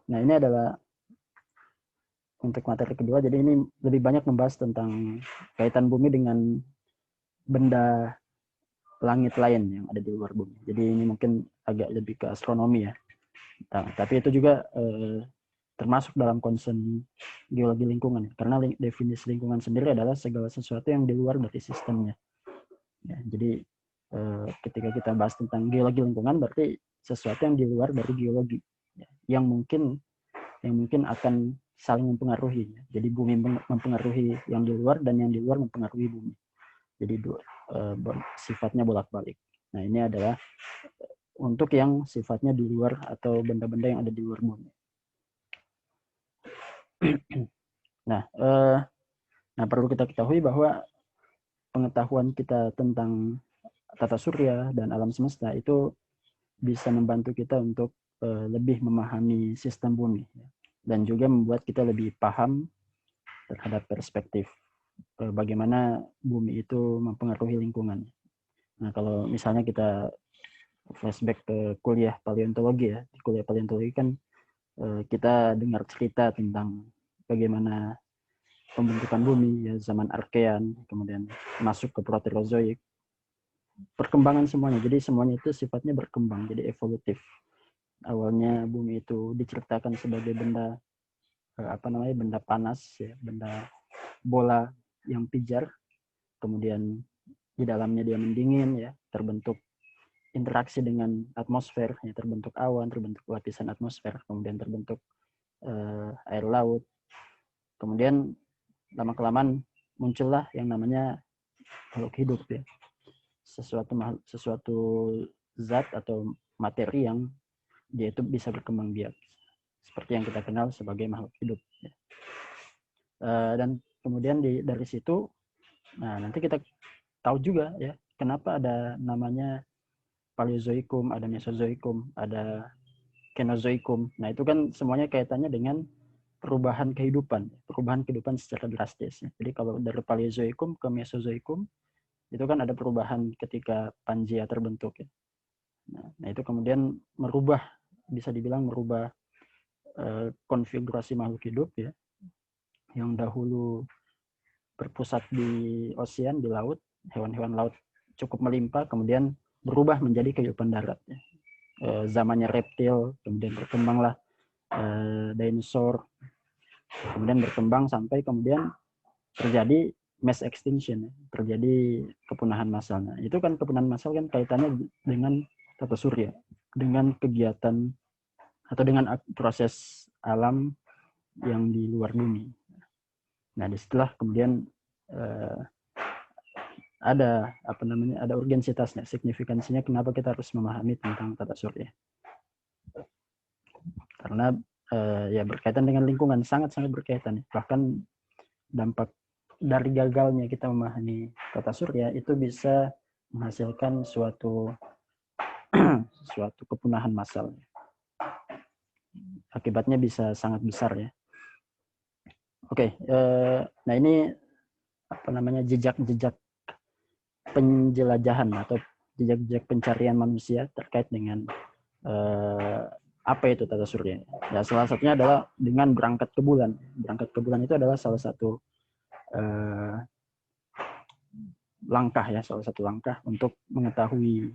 Nah ini adalah untuk materi kedua. Jadi ini lebih banyak membahas tentang kaitan bumi dengan benda langit lain yang ada di luar bumi. Jadi ini mungkin agak lebih ke astronomi ya. Nah, tapi itu juga termasuk dalam concern geologi lingkungan. Karena definisi lingkungan sendiri adalah segala sesuatu yang di luar dari sistemnya. Ya, jadi ketika kita bahas tentang geologi lingkungan berarti sesuatu yang di luar dari geologi, ya, yang mungkin akan saling mempengaruhi. Jadi bumi mempengaruhi yang di luar dan yang di luar mempengaruhi bumi. Jadi sifatnya bolak-balik. Nah ini adalah untuk yang sifatnya di luar atau benda-benda yang ada di luar bumi. Nah, perlu kita ketahui bahwa pengetahuan kita tentang tata surya dan alam semesta itu bisa membantu kita untuk lebih memahami sistem bumi dan juga membuat kita lebih paham terhadap perspektif bagaimana bumi itu mempengaruhi lingkungan. Nah, kalau misalnya kita flashback ke kuliah paleontologi ya, di kuliah paleontologi kan kita dengar cerita tentang bagaimana pembentukan bumi ya zaman Archean, kemudian masuk ke Proterozoik, perkembangan semuanya. Jadi semuanya itu sifatnya berkembang, jadi evolutif. Awalnya bumi itu diceritakan sebagai benda benda panas ya, benda bola yang pijar, kemudian di dalamnya dia mendingin ya, terbentuk interaksi dengan atmosfer ya, terbentuk awan, terbentuk lapisan atmosfer, kemudian terbentuk air laut, kemudian lama kelamaan muncullah yang namanya makhluk hidup ya, sesuatu zat atau materi yang dia itu bisa berkembang biak seperti yang kita kenal sebagai makhluk hidup ya. Dan kemudian dari situ nah nanti kita tahu juga ya kenapa ada namanya Paleozoikum, ada Mesozoikum, ada Kenozoikum. Nah itu kan semuanya kaitannya dengan perubahan kehidupan secara drastis. Jadi kalau dari Paleozoikum ke Mesozoikum itu kan ada perubahan ketika Pangea terbentuk. Ya. Nah itu kemudian bisa dibilang merubah konfigurasi makhluk hidup ya, yang dahulu berpusat di ocean, di laut, hewan-hewan laut cukup melimpah, kemudian berubah menjadi kehidupan darat. Ya. Zamannya reptil, kemudian berkembanglah dinosaur, kemudian berkembang sampai kemudian terjadi mass extinction, terjadi kepunahan massal. Nah, itu kan kepunahan massal kan kaitannya dengan tata surya, dengan kegiatan atau dengan proses alam yang di luar bumi. Nah, disitulah kemudian ada urgensitasnya, signifikansinya kenapa kita harus memahami tentang tata surya. Karena ya berkaitan dengan lingkungan, sangat-sangat berkaitan. Bahkan dampak dari gagalnya kita memahami tata surya itu bisa menghasilkan suatu kepunahan massal. Akibatnya bisa sangat besar ya. Oke, nah ini jejak-jejak penjelajahan atau jejak-jejak pencarian manusia terkait dengan apa itu tata surya. Ya, salah satunya adalah dengan berangkat ke bulan. Berangkat ke bulan itu adalah salah satu langkah untuk mengetahui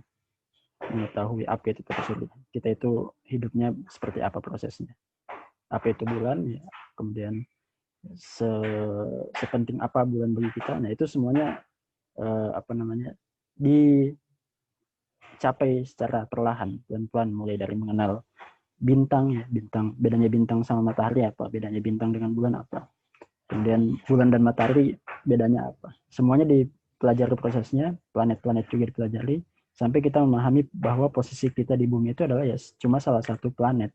apa itu tata surya. Kita itu hidupnya seperti apa prosesnya. Apa itu bulan, ya. Kemudian sepenting apa bulan bagi kita. Nah, itu semuanya dicapai secara perlahan, pelan-pelan, mulai dari mengenal bintang, bedanya bintang sama matahari apa, bedanya bintang dengan bulan apa, kemudian bulan dan matahari bedanya apa. Semuanya dipelajari prosesnya, planet-planet juga dipelajari, sampai kita memahami bahwa posisi kita di bumi itu adalah ya cuma salah satu planet.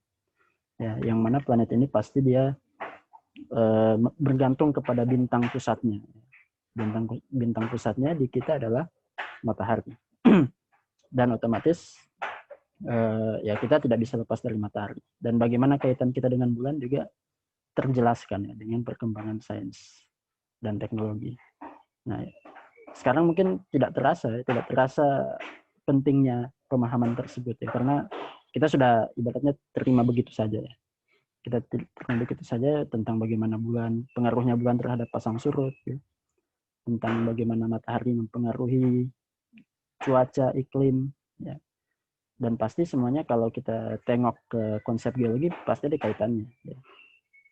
Ya, yang mana planet ini pasti dia bergantung kepada bintang pusatnya. Bintang pusatnya di kita adalah matahari. Dan otomatis ya kita tidak bisa lepas dari matahari. Dan bagaimana kaitan kita dengan bulan juga terjelaskan ya dengan perkembangan sains dan teknologi. Nah, sekarang mungkin tidak terasa pentingnya pemahaman tersebut ya, karena kita sudah ibaratnya terima begitu saja ya. Kita terima begitu saja tentang bagaimana bulan, pengaruhnya bulan terhadap pasang surut, ya. Tentang bagaimana matahari mempengaruhi cuaca, iklim, ya. Dan pasti semuanya kalau kita tengok ke konsep geologi pasti ada kaitannya. Ya.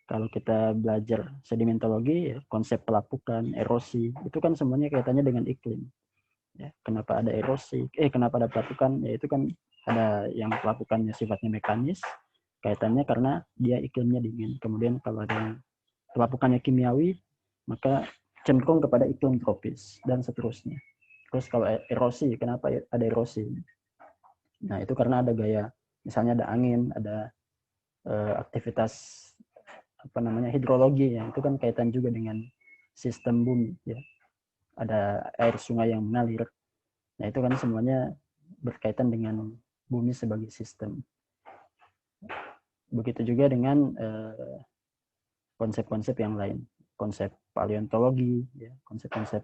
Kalau kita belajar sedimentologi, ya, konsep pelapukan, erosi, itu kan semuanya kaitannya dengan iklim. Ya, kenapa ada erosi? Kenapa ada pelapukan? Ya itu kan ada yang pelapukannya sifatnya mekanis, kaitannya karena dia iklimnya dingin. Kemudian kalau ada yang pelapukannya kimiawi, maka cenderung kepada iklim tropis dan seterusnya. Terus kalau erosi, kenapa ada erosi? Nah itu karena ada gaya, misalnya ada angin, ada aktivitas hidrologi, ya itu kan kaitan juga dengan sistem bumi, ya. Ada air sungai yang mengalir. Nah itu kan semuanya berkaitan dengan bumi sebagai sistem. Begitu juga dengan konsep-konsep yang lain, konsep paleontologi, ya, konsep-konsep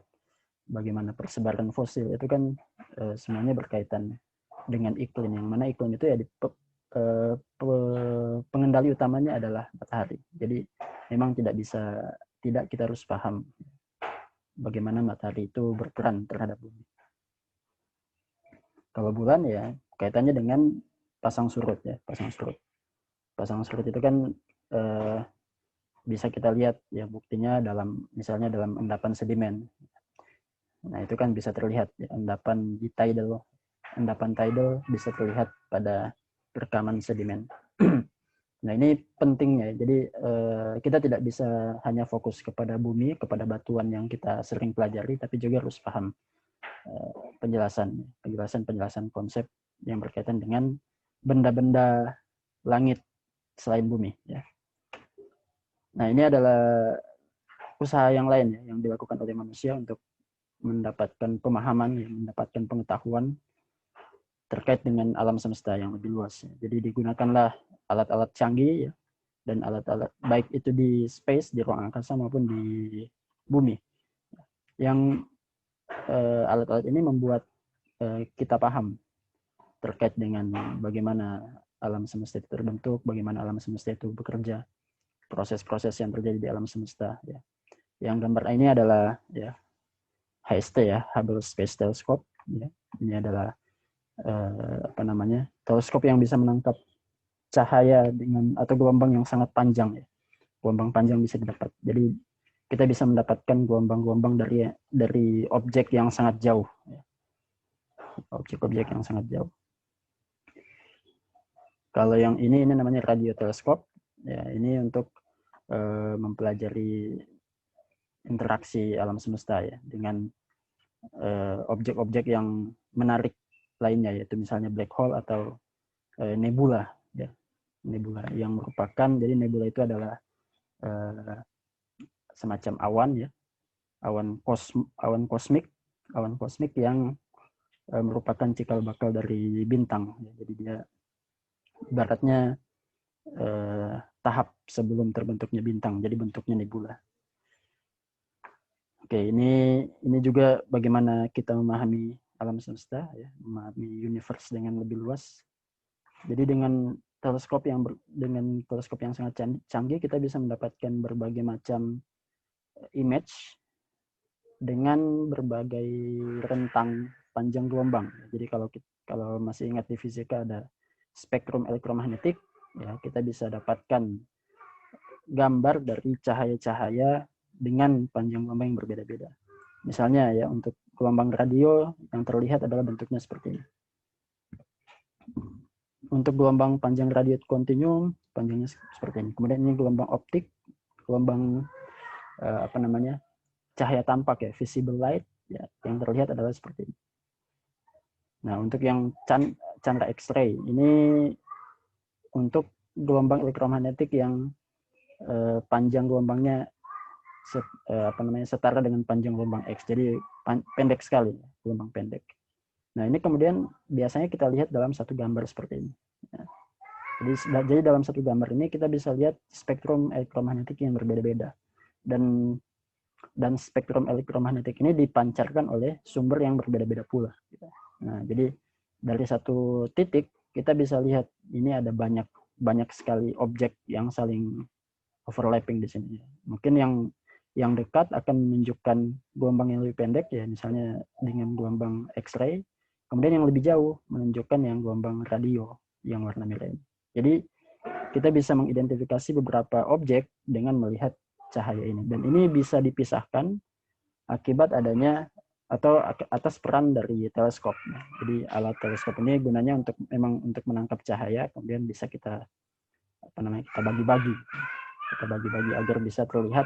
bagaimana persebaran fosil, itu kan semuanya berkaitan dengan iklim, yang mana iklim itu ya pengendali utamanya adalah matahari. Jadi memang tidak kita harus paham bagaimana matahari itu berperan terhadap bumi. Kalau bulan ya kaitannya dengan pasang surut, ya, pasang surut. Pasang surut itu kan bisa kita lihat ya buktinya misalnya dalam endapan sedimen. Nah itu kan bisa terlihat ya, endapan tidal bisa terlihat pada rekaman sedimen. Nah ini pentingnya, jadi kita tidak bisa hanya fokus kepada bumi, kepada batuan yang kita sering pelajari, tapi juga harus paham penjelasan konsep yang berkaitan dengan benda-benda langit selain bumi, ya. Nah ini adalah usaha yang lain ya, yang dilakukan oleh manusia untuk mendapatkan pemahaman, ya, mendapatkan pengetahuan terkait dengan alam semesta yang lebih luas, ya. Jadi digunakanlah alat-alat canggih, ya, dan alat-alat baik itu di space, di ruang angkasa maupun di bumi, yang alat-alat ini membuat kita paham terkait dengan bagaimana alam semesta itu terbentuk, bagaimana alam semesta itu bekerja, proses-proses yang terjadi di alam semesta, ya. Yang gambar ini adalah ya HST, ya, Hubble Space Telescope, ya. Ini adalah teleskop yang bisa menangkap cahaya atau gelombang yang sangat panjang, ya. Gelombang panjang bisa didapat. Jadi kita bisa mendapatkan gelombang-gelombang dari objek yang sangat jauh, ya. Objek-objek yang sangat jauh. Kalau yang ini namanya radioteleskop, ya, ini untuk mempelajari interaksi alam semesta, ya, dengan objek-objek yang menarik lainnya, yaitu misalnya black hole atau nebula, ya. Nebula yang merupakan, jadi nebula itu adalah semacam awan, ya, awan kosmik yang merupakan cikal bakal dari bintang, ya. Jadi dia ibaratnya tahap sebelum terbentuknya bintang, jadi bentuknya nebula. Oke, ini juga bagaimana kita memahami alam semesta, ya, memahami universe dengan lebih luas. Jadi dengan teleskop yang sangat canggih, kita bisa mendapatkan berbagai macam image dengan berbagai rentang panjang gelombang. Jadi kalau masih ingat di fisika ada spektrum elektromagnetik, ya, kita bisa dapatkan gambar dari cahaya-cahaya dengan panjang gelombang yang berbeda-beda. Misalnya ya untuk gelombang radio yang terlihat adalah bentuknya seperti ini. Untuk gelombang panjang radio kontinum panjangnya seperti ini. Kemudian ini gelombang optik, gelombang cahaya tampak, ya, visible light, ya, yang terlihat adalah seperti ini. Nah, untuk yang chandra X-ray ini untuk gelombang elektromagnetik yang panjang gelombangnya setara dengan panjang gelombang X. Jadi pendek sekali, gelombang pendek. Nah, ini kemudian biasanya kita lihat dalam satu gambar seperti ini. Ya. Jadi dalam satu gambar ini kita bisa lihat spektrum elektromagnetik yang berbeda-beda. Dan spektrum elektromagnetik ini dipancarkan oleh sumber yang berbeda-beda pula. Nah, jadi dari satu titik kita bisa lihat ini ada banyak sekali objek yang saling overlapping di sini. Mungkin yang dekat akan menunjukkan gelombang yang lebih pendek ya, misalnya dengan gelombang X-ray. Kemudian yang lebih jauh menunjukkan yang gelombang radio yang warna merah. Jadi kita bisa mengidentifikasi beberapa objek dengan melihat cahaya ini. Dan ini bisa dipisahkan akibat adanya atau atas peran dari teleskop. Jadi alat teleskop ini gunanya untuk menangkap cahaya, kemudian bisa kita bagi-bagi agar bisa terlihat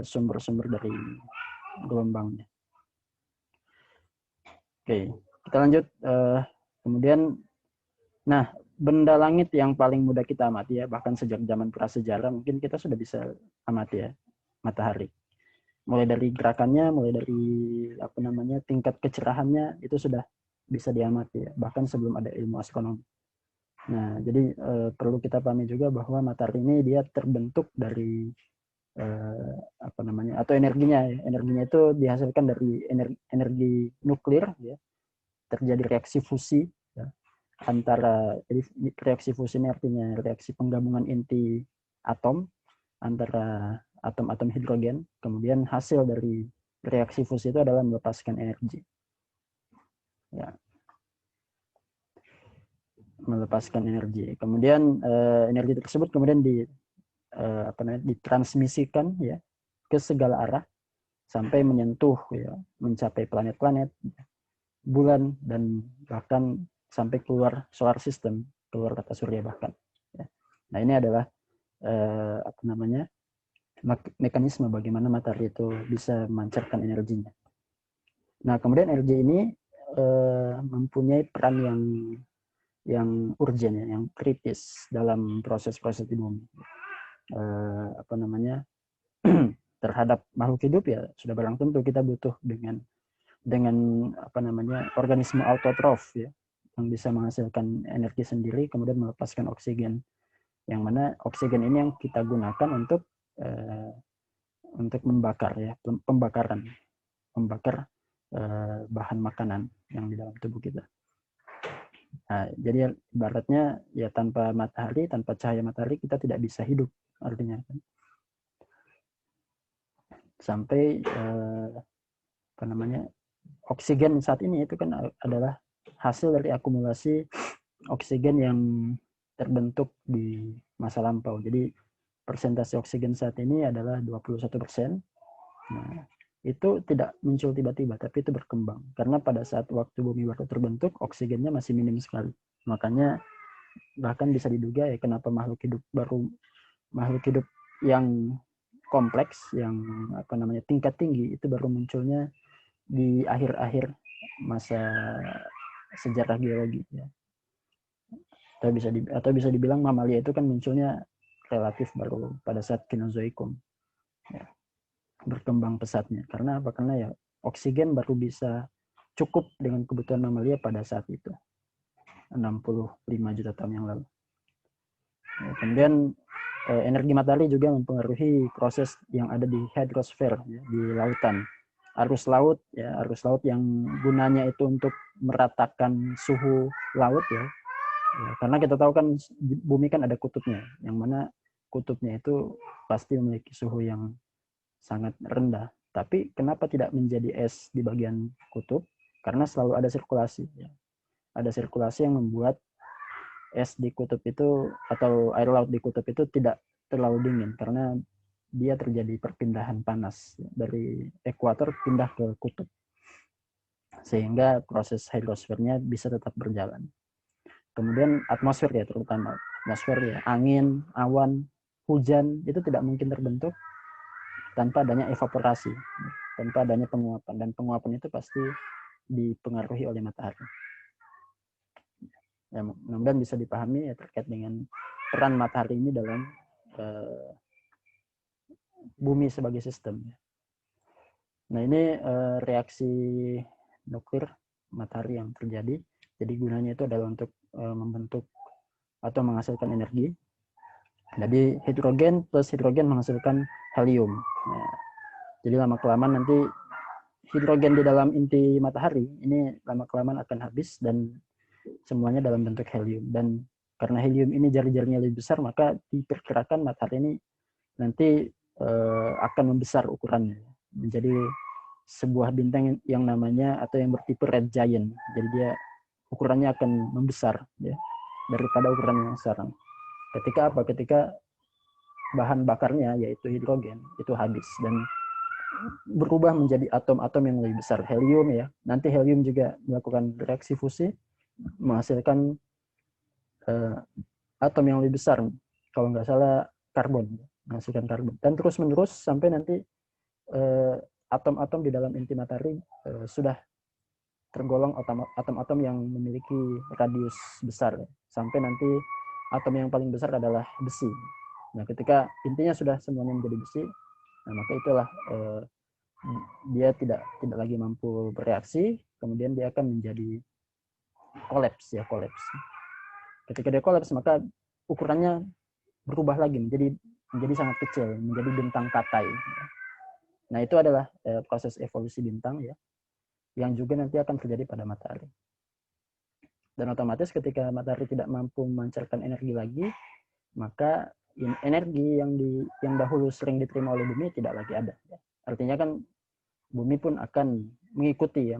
sumber-sumber dari gelombangnya. Oke, kita lanjut. Kemudian, nah, benda langit yang paling mudah kita amati ya, bahkan sejak zaman prasejarah mungkin kita sudah bisa amati ya, matahari. Mulai dari gerakannya, mulai dari tingkat kecerahannya itu sudah bisa diamati ya, bahkan sebelum ada ilmu astronomi. Nah, jadi perlu kita pahami juga bahwa matahari ini dia terbentuk dari atau energinya itu dihasilkan dari energi nuklir ya, terjadi reaksi fusi ya, jadi reaksi fusi ini artinya reaksi penggabungan inti atom antara atom-atom hidrogen, kemudian hasil dari reaksi fusi itu adalah melepaskan energi ya, kemudian energi tersebut kemudian ditransmisikan ya ke segala arah sampai menyentuh ya, mencapai planet-planet, bulan, dan bahkan sampai keluar solar system, keluar tata surya bahkan ya. Nah, ini adalah mekanisme bagaimana matahari itu bisa memancarkan energinya. Nah, kemudian energi ini mempunyai peran yang urgent ya, yang kritis dalam proses-proses di bumi. Terhadap makhluk hidup ya sudah barang tentu kita butuh dengan organisme autotrof ya, yang bisa menghasilkan energi sendiri kemudian melepaskan oksigen, yang mana oksigen ini yang kita gunakan untuk membakar ya, membakar bahan makanan yang di dalam tubuh kita. Nah, jadi ibaratnya ya tanpa cahaya matahari kita tidak bisa hidup artinya kan. Sampai oksigen saat ini itu kan adalah hasil dari akumulasi oksigen yang terbentuk di masa lampau. Jadi persentase oksigen saat ini adalah 21%. Nah, itu tidak muncul tiba-tiba, tapi itu berkembang. Karena pada saat waktu bumi baru terbentuk, oksigennya masih minim sekali. Makanya bahkan bisa diduga ya kenapa makhluk hidup yang kompleks, yang tingkat tinggi itu baru munculnya di akhir-akhir masa sejarah geologi ya. Atau bisa dibilang mamalia itu kan munculnya relatif baru pada saat Kenozoikum ya, berkembang pesatnya. Karena apa? Karena ya oksigen baru bisa cukup dengan kebutuhan mamalia pada saat itu 65 juta tahun yang lalu. Ya, kemudian energi matahari juga mempengaruhi proses yang ada di hidrosfer ya, di lautan. Arus laut yang gunanya itu untuk meratakan suhu laut ya. Karena kita tahu kan bumi kan ada kutubnya, yang mana kutubnya itu pasti memiliki suhu yang sangat rendah. Tapi kenapa tidak menjadi es di bagian kutub? Karena selalu ada sirkulasi ya. Ada sirkulasi yang membuat es di kutub itu atau air laut di kutub itu tidak terlalu dingin, karena dia terjadi perpindahan panas dari ekuator pindah ke kutub, sehingga proses hidrosfernya bisa tetap berjalan. Kemudian atmosfer ya, terutama atmosfer ya, angin, awan, hujan itu tidak mungkin terbentuk tanpa adanya evaporasi, tanpa adanya penguapan, dan penguapan itu pasti dipengaruhi oleh matahari. Ya, mudah-mudahan bisa dipahami ya terkait dengan peran matahari ini dalam bumi sebagai sistem. Nah, ini reaksi nuklir matahari yang terjadi. Jadi gunanya itu adalah untuk membentuk atau menghasilkan energi. Jadi hidrogen plus hidrogen menghasilkan helium. Nah, jadi lama-kelamaan nanti hidrogen di dalam inti matahari ini lama-kelamaan akan habis, dan semuanya dalam bentuk helium. Dan karena helium ini jari-jarinya lebih besar, maka diperkirakan matahari ini nanti akan membesar ukurannya menjadi sebuah bintang yang namanya atau yang bertipe red giant. Jadi dia ukurannya akan membesar ya daripada ukuran yang sekarang. Ketika apa? Ketika bahan bakarnya yaitu hidrogen itu habis dan berubah menjadi atom-atom yang lebih besar, helium ya. Nanti helium juga melakukan reaksi fusi menghasilkan atom yang lebih besar. Kalau nggak salah karbon, menghasilkan karbon. Dan terus menerus sampai nanti atom-atom di dalam inti matahari sudah tergolong atom-atom yang memiliki radius besar. Sampai nanti atom yang paling besar adalah besi. Nah, ketika intinya sudah semuanya menjadi besi, nah maka itulah dia tidak lagi mampu bereaksi, kemudian dia akan menjadi kolaps. Ketika dia kolaps, maka ukurannya berubah lagi menjadi sangat kecil, menjadi bintang katai. Nah, itu adalah proses evolusi bintang ya, yang juga nanti akan terjadi pada matahari. Dan otomatis ketika matahari tidak mampu memancarkan energi lagi, maka energi yang dahulu sering diterima oleh bumi tidak lagi ada. Artinya kan bumi pun akan mengikuti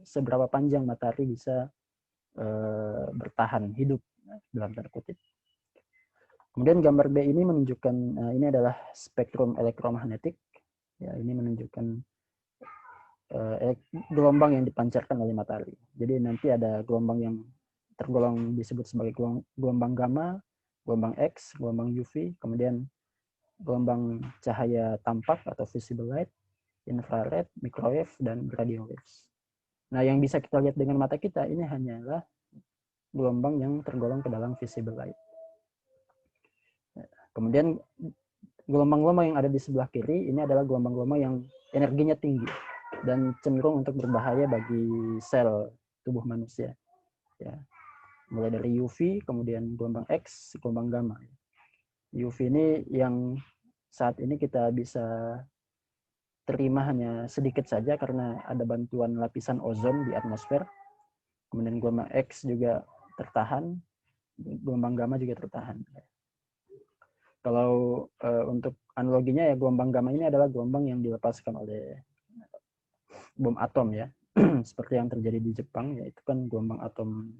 seberapa panjang matahari bisa bertahan hidup dalam tanda kutip. Kemudian gambar B ini menunjukkan ini adalah spektrum elektromagnetik. Ya, ini menunjukkan gelombang yang dipancarkan oleh matahari. Jadi nanti ada gelombang yang tergolong disebut sebagai gelombang gamma, gelombang X, gelombang UV, kemudian gelombang cahaya tampak atau visible light, infrared, microwave, dan radio waves. Nah, yang bisa kita lihat dengan mata kita ini hanyalah gelombang yang tergolong ke dalam visible light. Kemudian gelombang-gelombang yang ada di sebelah kiri ini adalah gelombang-gelombang yang energinya tinggi dan cenderung untuk berbahaya bagi sel tubuh manusia. Ya. Mulai dari UV, kemudian gelombang X, gelombang gamma. UV ini yang saat ini kita bisa terima hanya sedikit saja karena ada bantuan lapisan ozon di atmosfer. Kemudian gelombang X juga tertahan, gelombang gamma juga tertahan. Kalau untuk analoginya ya gelombang gamma ini adalah gelombang yang dilepaskan oleh bom atom ya. Seperti yang terjadi di Jepang, yaitu kan gelombang atom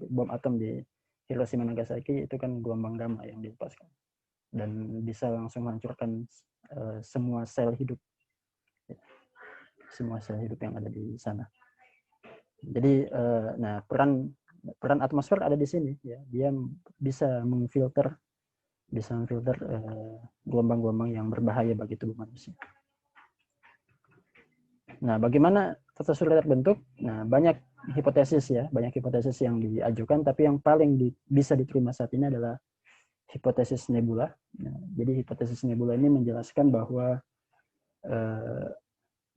bom atom di Hiroshima Nagasaki itu kan gelombang gamma yang dilepaskan dan bisa langsung menghancurkan semua sel hidup yang ada di sana. Jadi nah peran atmosfer ada di sini ya, dia bisa memfilter gelombang-gelombang yang berbahaya bagi tubuh manusia. Nah, bagaimana tata surya terbentuk? Nah, banyak hipotesis yang diajukan, tapi yang paling bisa diterima saat ini adalah hipotesis nebula. Nah, jadi hipotesis nebula ini menjelaskan bahwa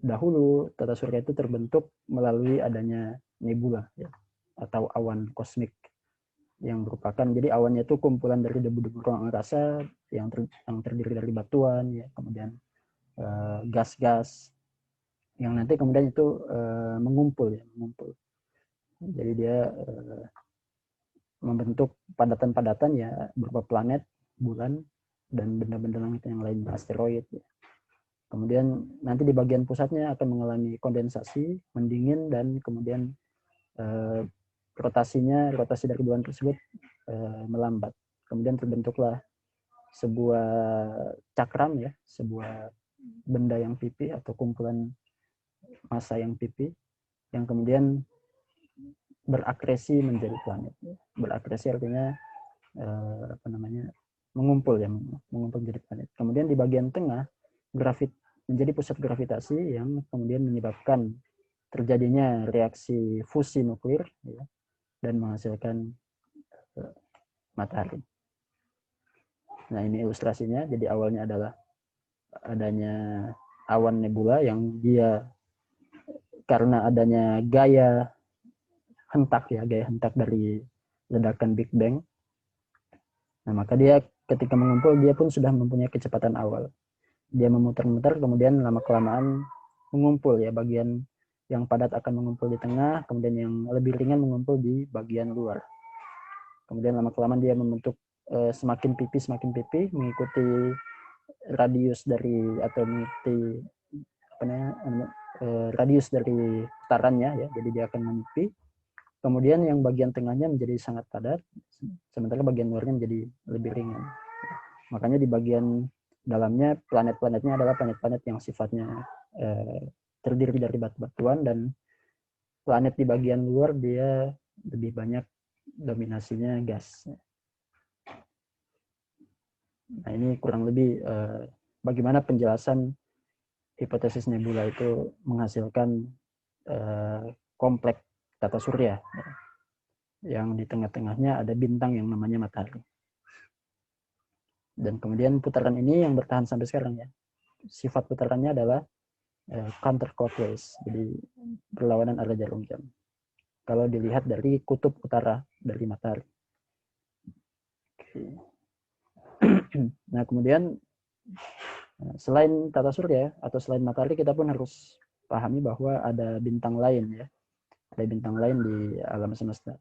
dahulu tata surya itu terbentuk melalui adanya nebula ya, atau awan kosmik yang merupakan, jadi awannya itu kumpulan dari debu-debu ruang angkasa yang terdiri dari batuan ya, kemudian gas-gas yang nanti kemudian itu mengumpul. Jadi dia membentuk padatan-padatan ya berupa planet, bulan, dan benda-benda langit yang lain, asteroid. Ya. Kemudian nanti di bagian pusatnya akan mengalami kondensasi, mendingin, dan kemudian rotasi dari bulan tersebut melambat. Kemudian terbentuklah sebuah cakram ya, sebuah benda yang pipi atau kumpulan massa yang pipi yang kemudian berakresi menjadi planet. Berakresi artinya mengumpul menjadi planet. Kemudian di bagian tengah menjadi pusat gravitasi yang kemudian menyebabkan terjadinya reaksi fusi nuklir ya, dan menghasilkan matahari. Nah, ini ilustrasinya. Jadi awalnya adalah adanya awan nebula yang dia karena adanya gaya hentak dari ledakan Big Bang. Nah, maka dia ketika mengumpul dia pun sudah mempunyai kecepatan awal. Dia memutar-mutar kemudian lama-kelamaan mengumpul ya, bagian yang padat akan mengumpul di tengah, kemudian yang lebih ringan mengumpul di bagian luar. Kemudian lama-kelamaan dia membentuk semakin pipi mengikuti radius dari atau mengikuti radius dari putarannya ya. Jadi dia akan menyepi. Kemudian yang bagian tengahnya menjadi sangat padat, sementara bagian luarnya menjadi lebih ringan. Makanya di bagian dalamnya planet-planetnya adalah planet-planet yang sifatnya terdiri dari batu-batuan, dan planet di bagian luar dia lebih banyak dominasinya gas. Nah, ini kurang lebih bagaimana penjelasan hipotesis nebula itu menghasilkan kompleks tata surya yang di tengah-tengahnya ada bintang yang namanya matahari. Dan kemudian putaran ini yang bertahan sampai sekarang ya. Sifat putarannya adalah counterclockwise, jadi berlawanan arah jarum jam. Kalau dilihat dari kutub utara dari matahari. Nah, kemudian selain tata surya atau selain matahari, kita pun harus pahami bahwa ada bintang lain ya. Ada bintang lain di alam semesta.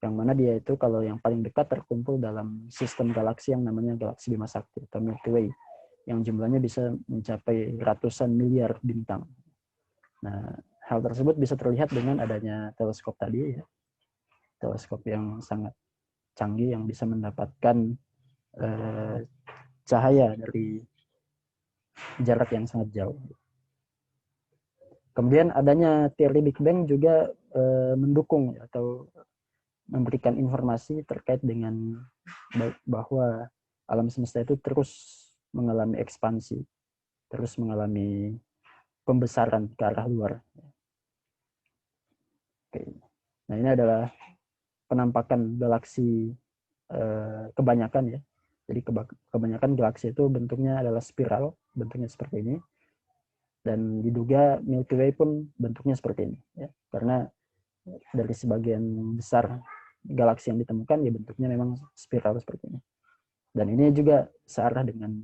Yang mana dia itu kalau yang paling dekat terkumpul dalam sistem galaksi yang namanya galaksi Bima Sakti atau Milky Way, yang jumlahnya bisa mencapai ratusan miliar bintang. Nah, hal tersebut bisa terlihat dengan adanya teleskop tadi ya. Teleskop yang sangat canggih yang bisa mendapatkan cahaya dari jarak yang sangat jauh. Kemudian adanya teori Big Bang juga mendukung atau memberikan informasi terkait dengan bahwa alam semesta itu terus mengalami ekspansi, terus mengalami pembesaran ke arah luar. Oke. Nah, ini adalah penampakan galaksi kebanyakan ya. Jadi kebanyakan galaksi itu bentuknya adalah spiral, bentuknya seperti ini. Dan diduga Milky Way pun bentuknya seperti ini ya. Karena dari sebagian besar galaksi yang ditemukan ya bentuknya memang spiral seperti ini. Dan ini juga searah dengan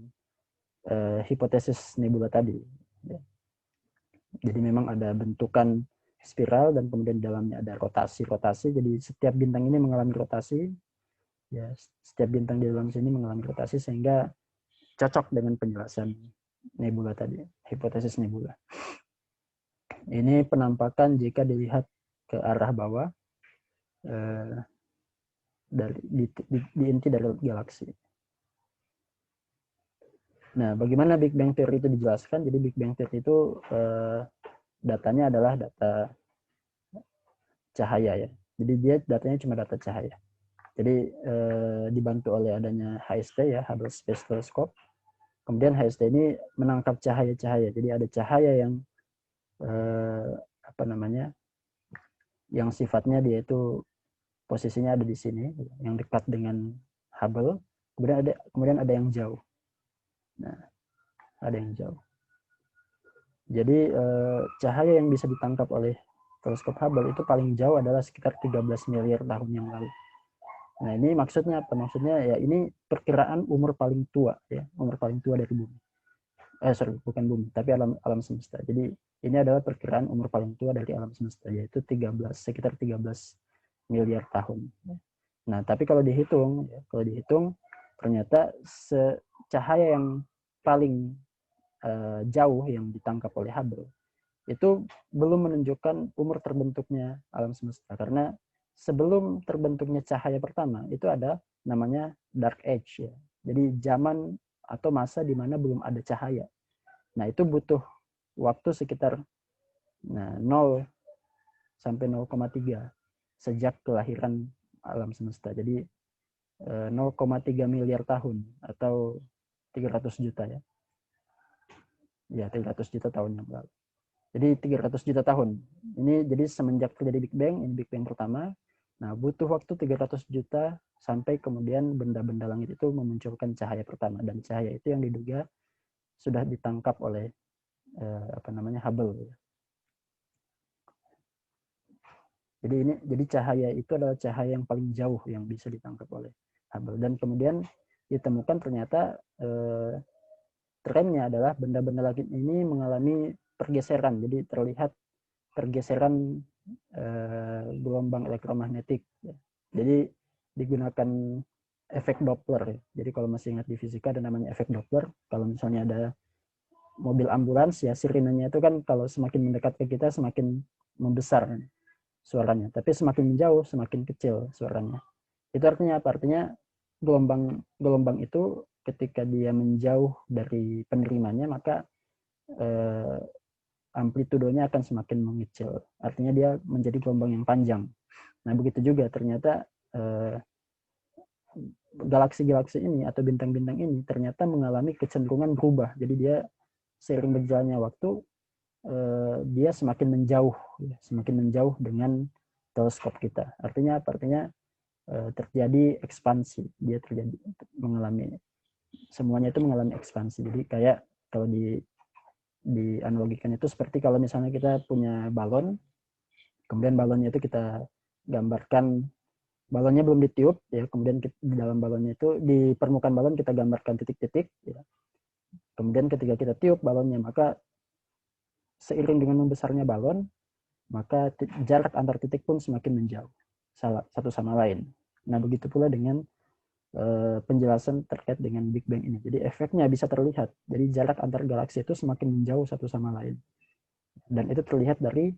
hipotesis nebula tadi ya. Jadi memang ada bentukan spiral dan kemudian di dalamnya ada rotasi. Jadi setiap bintang ini mengalami rotasi ya, setiap bintang di dalam sini mengalami rotasi sehingga cocok dengan penjelasan nebula tadi, hipotesis nebula. Ini penampakan jika dilihat ke arah bawah di inti dari galaksi. Nah, bagaimana Big Bang Theory itu dijelaskan? Jadi Big Bang Theory itu datanya adalah data cahaya ya. Jadi dia datanya cuma data cahaya. Jadi dibantu oleh adanya HST ya, Hubble Space Telescope. Kemudian HST ini menangkap cahaya-cahaya. Jadi ada cahaya yang yang sifatnya dia itu posisinya ada di sini, yang dekat dengan Hubble. Kemudian ada yang jauh. Nah, ada yang jauh. Jadi cahaya yang bisa ditangkap oleh teleskop Hubble itu paling jauh adalah sekitar 13 miliar tahun yang lalu. Nah, ini maksudnya apa? Maksudnya ya ini perkiraan umur paling tua ya, umur paling tua dari bumi. Bukan bumi, tapi alam semesta. Jadi ini adalah perkiraan umur paling tua dari alam semesta, yaitu sekitar 13 miliar tahun. Nah, tapi kalau dihitung ternyata cahaya yang paling jauh yang ditangkap oleh Hubble itu belum menunjukkan umur terbentuknya alam semesta, karena sebelum terbentuknya cahaya pertama itu ada namanya dark age ya. Jadi zaman atau masa di mana belum ada cahaya. Nah, itu butuh waktu sekitar 0 sampai 0,3 sejak kelahiran alam semesta. Jadi 0,3 miliar tahun atau 300 juta ya. Ya, 300 juta tahun yang lalu. Jadi 300 juta tahun. Ini jadi semenjak terjadi Big Bang, ini Big Bang pertama. Nah, butuh waktu 300 juta sampai kemudian benda-benda langit itu memunculkan cahaya pertama, dan cahaya itu yang diduga sudah ditangkap oleh Hubble. Jadi cahaya itu adalah cahaya yang paling jauh yang bisa ditangkap oleh Hubble, dan kemudian ditemukan ternyata trennya adalah benda-benda langit ini mengalami pergeseran. Jadi terlihat pergeseran gelombang elektromagnetik. Jadi digunakan efek Doppler. Jadi kalau masih ingat di fisika ada namanya efek Doppler. Kalau misalnya ada mobil ambulans, ya sirenenya itu kan kalau semakin mendekat ke kita semakin membesar suaranya. Tapi semakin menjauh semakin kecil suaranya. Itu artinya apa? Artinya gelombang itu ketika dia menjauh dari penerimanya, maka amplitudonya akan semakin mengecil. Artinya dia menjadi gelombang yang panjang. Nah, begitu juga ternyata galaksi-galaksi ini atau bintang-bintang ini ternyata mengalami kecenderungan berubah. Jadi dia seiring berjalannya waktu, dia semakin menjauh dengan teleskop kita. Artinya apa? Artinya terjadi ekspansi. Dia semuanya itu mengalami ekspansi. Jadi kayak kalau dianalogikan itu seperti kalau misalnya kita punya balon, kemudian balonnya itu kita gambarkan, balonnya belum ditiup, ya, kemudian di dalam balonnya itu, di permukaan balon kita gambarkan titik-titik, ya. Kemudian ketika kita tiup balonnya, maka seiring dengan membesarnya balon, maka jarak antar titik pun semakin menjauh satu sama lain. Nah, begitu pula dengan penjelasan terkait dengan Big Bang ini. Jadi efeknya bisa terlihat. Jadi jarak antar galaksi itu semakin menjauh satu sama lain. Dan itu terlihat dari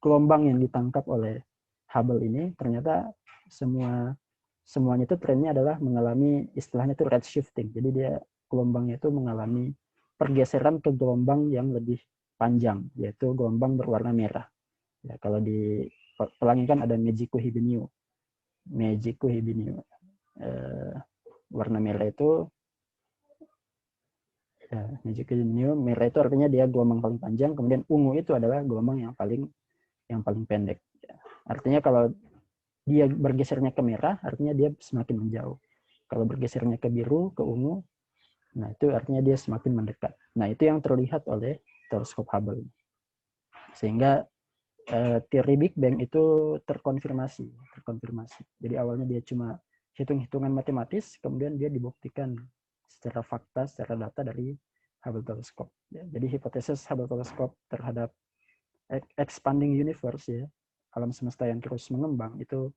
gelombang yang ditangkap oleh Hubble ini. Ternyata semuanya itu trennya adalah mengalami istilahnya itu redshifting. Jadi dia gelombangnya itu mengalami pergeseran ke gelombang yang lebih panjang, yaitu gelombang berwarna merah. Ya, kalau di pelangi kan ada Magico Hibiniu. Warna merah itu Magico Hibiniu, merah itu artinya dia gelombang paling panjang, kemudian ungu itu adalah gelombang yang paling pendek. Artinya kalau dia bergesernya ke merah, artinya dia semakin menjauh. Kalau bergesernya ke biru, ke ungu, nah itu artinya dia semakin mendekat. Nah, itu yang terlihat oleh teleskop Hubble. Sehingga teori Big Bang itu terkonfirmasi. Jadi awalnya dia cuma hitung-hitungan matematis, kemudian dia dibuktikan secara fakta, secara data dari Hubble Telescope. Jadi hipotesis Hubble Telescope terhadap expanding universe, ya, alam semesta yang terus mengembang, itu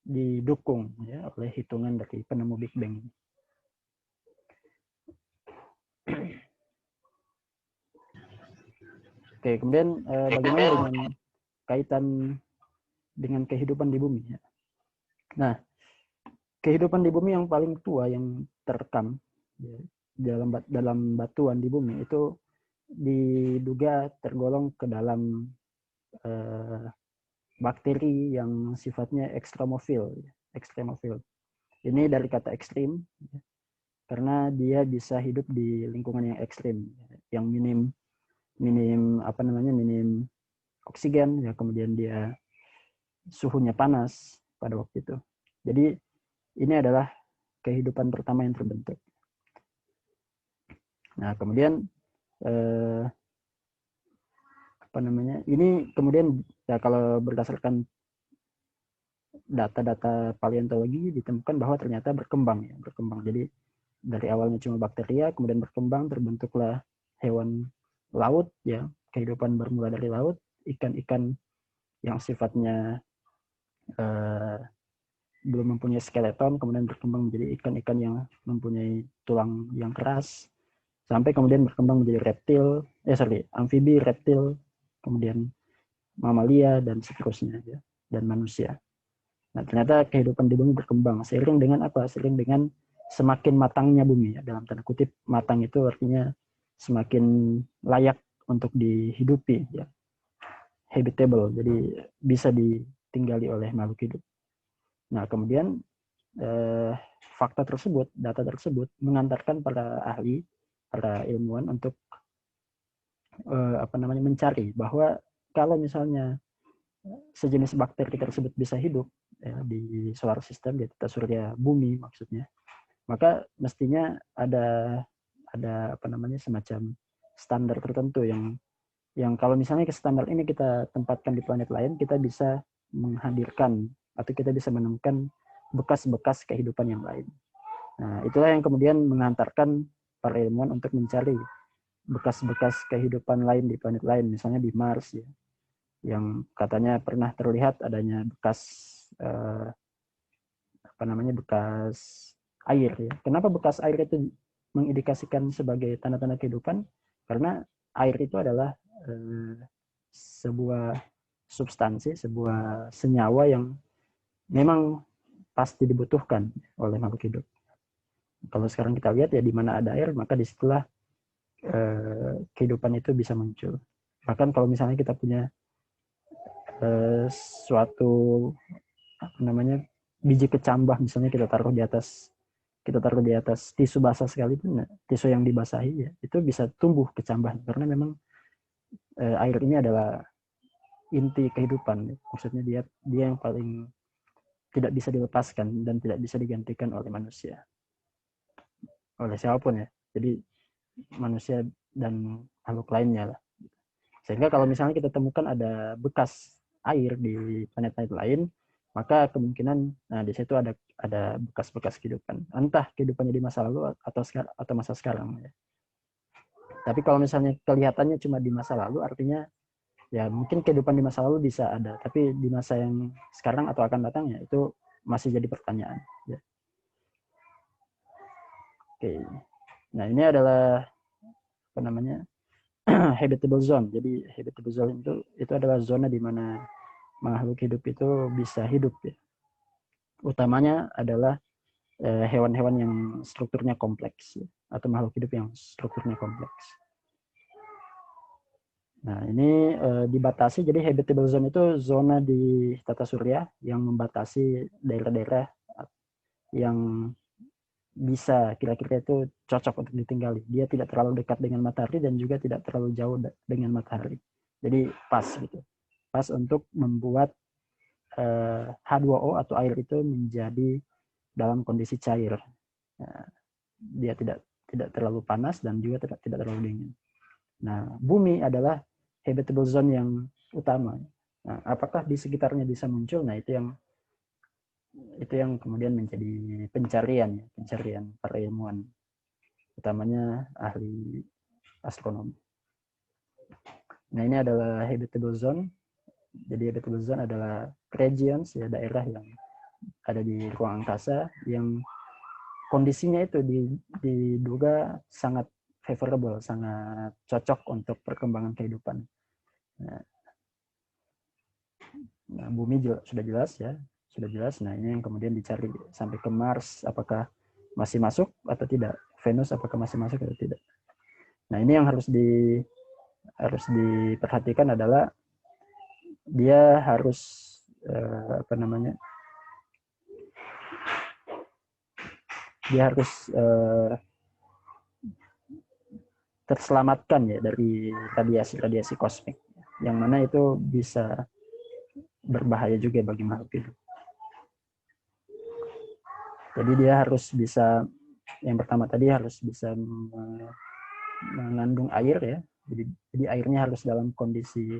didukung, ya, oleh hitungan dari penemu Big Bang. Oke, kemudian bagaimana dengan kaitan dengan kehidupan di bumi? Ya? Nah, kehidupan di bumi yang paling tua yang terekam, ya, dalam batuan di bumi itu diduga tergolong ke dalam bakteri yang sifatnya ekstremofil. Ini dari kata ekstrim, ya, karena dia bisa hidup di lingkungan yang ekstrim, yang minim oksigen, ya, kemudian dia suhunya panas pada waktu itu. Jadi ini adalah kehidupan pertama yang terbentuk. Nah, kemudian ini kemudian, ya, kalau berdasarkan data-data paleontologi ditemukan bahwa ternyata berkembang. Jadi dari awalnya cuma bakteria, kemudian berkembang, terbentuklah hewan laut, ya, kehidupan bermula dari laut, ikan-ikan yang sifatnya belum mempunyai skeleton, kemudian berkembang menjadi ikan-ikan yang mempunyai tulang yang keras, sampai kemudian berkembang menjadi amfibi, reptil, kemudian mamalia, dan seterusnya, ya, dan manusia. Nah, ternyata kehidupan di bumi berkembang seiring dengan apa? Seiring dengan semakin matangnya bumi, ya. Dalam tanda kutip, matang itu artinya semakin layak untuk dihidupi, ya. Habitable, jadi bisa ditinggali oleh makhluk hidup. Nah, kemudian data tersebut mengantarkan para ahli, para ilmuwan untuk mencari bahwa kalau misalnya sejenis bakteri tersebut bisa hidup, ya, di solar system, di tata surya bumi maksudnya, maka mestinya ada semacam standar tertentu yang kalau misalnya ke standar ini kita tempatkan di planet lain, kita bisa menghadirkan atau kita bisa menemukan bekas-bekas kehidupan yang lain. Nah, itulah yang kemudian mengantarkan para ilmuwan untuk mencari bekas-bekas kehidupan lain di planet lain, misalnya di Mars ya, yang katanya pernah terlihat adanya bekas bekas air ya. Kenapa bekas air itu mengindikasikan sebagai tanda-tanda kehidupan? Karena air itu adalah sebuah substansi, sebuah senyawa yang memang pasti dibutuhkan oleh makhluk hidup. Kalau sekarang kita lihat ya, di mana ada air, maka disitulah kehidupan itu bisa muncul. Bahkan kalau misalnya kita punya suatu biji kecambah, misalnya kita taruh di atas tisu basah sekalipun, tisu yang dibasahi ya, itu bisa tumbuh kecambah karena memang air ini adalah inti kehidupan. Maksudnya dia yang paling tidak bisa dilepaskan dan tidak bisa digantikan oleh manusia, oleh siapapun ya. Jadi manusia dan makhluk lainnya lah. Sehingga kalau misalnya kita temukan ada bekas air di planet-planet lain, maka kemungkinan di situ ada bekas-bekas kehidupan. Entah kehidupannya di masa lalu atau masa sekarang ya. Tapi kalau misalnya kelihatannya cuma di masa lalu, artinya ya mungkin kehidupan di masa lalu bisa ada, tapi di masa yang sekarang atau akan datang ya itu masih jadi pertanyaan ya. Oke. Nah, ini adalah habitable zone. Jadi habitable zone itu adalah zona di mana makhluk hidup itu bisa hidup ya. Utamanya adalah hewan-hewan yang strukturnya kompleks ya, atau makhluk hidup yang strukturnya kompleks. Nah, ini dibatasi, jadi habitable zone itu zona di tata surya yang membatasi daerah-daerah yang bisa kira-kira itu cocok untuk ditinggali. Dia tidak terlalu dekat dengan matahari dan juga tidak terlalu jauh dengan matahari. Jadi pas gitu. Pas untuk membuat H2O atau air itu menjadi dalam kondisi cair. Nah, dia tidak terlalu panas dan juga tidak terlalu dingin. Nah, bumi adalah habitable zone yang utama. Nah, apakah di sekitarnya bisa muncul? Nah, itu yang kemudian menjadi pencarian para ilmuwan, utamanya ahli astronomi. Nah, ini adalah habitable zone. Jadi habitable zone adalah regions ya, daerah yang ada di ruang angkasa yang kondisinya itu diduga sangat favorable, sangat cocok untuk perkembangan kehidupan. Nah, bumi sudah jelas ya, sudah jelas. Nah, ini yang kemudian dicari sampai ke Mars, apakah masih masuk atau tidak? Venus apakah masih masuk atau tidak? Nah, ini yang harus diperhatikan adalah dia harus dia harus terselamatkan ya dari radiasi kosmik, yang mana itu bisa berbahaya juga bagi makhluk hidup. Jadi dia harus bisa, yang pertama tadi harus bisa mengandung air ya. Jadi airnya harus dalam kondisi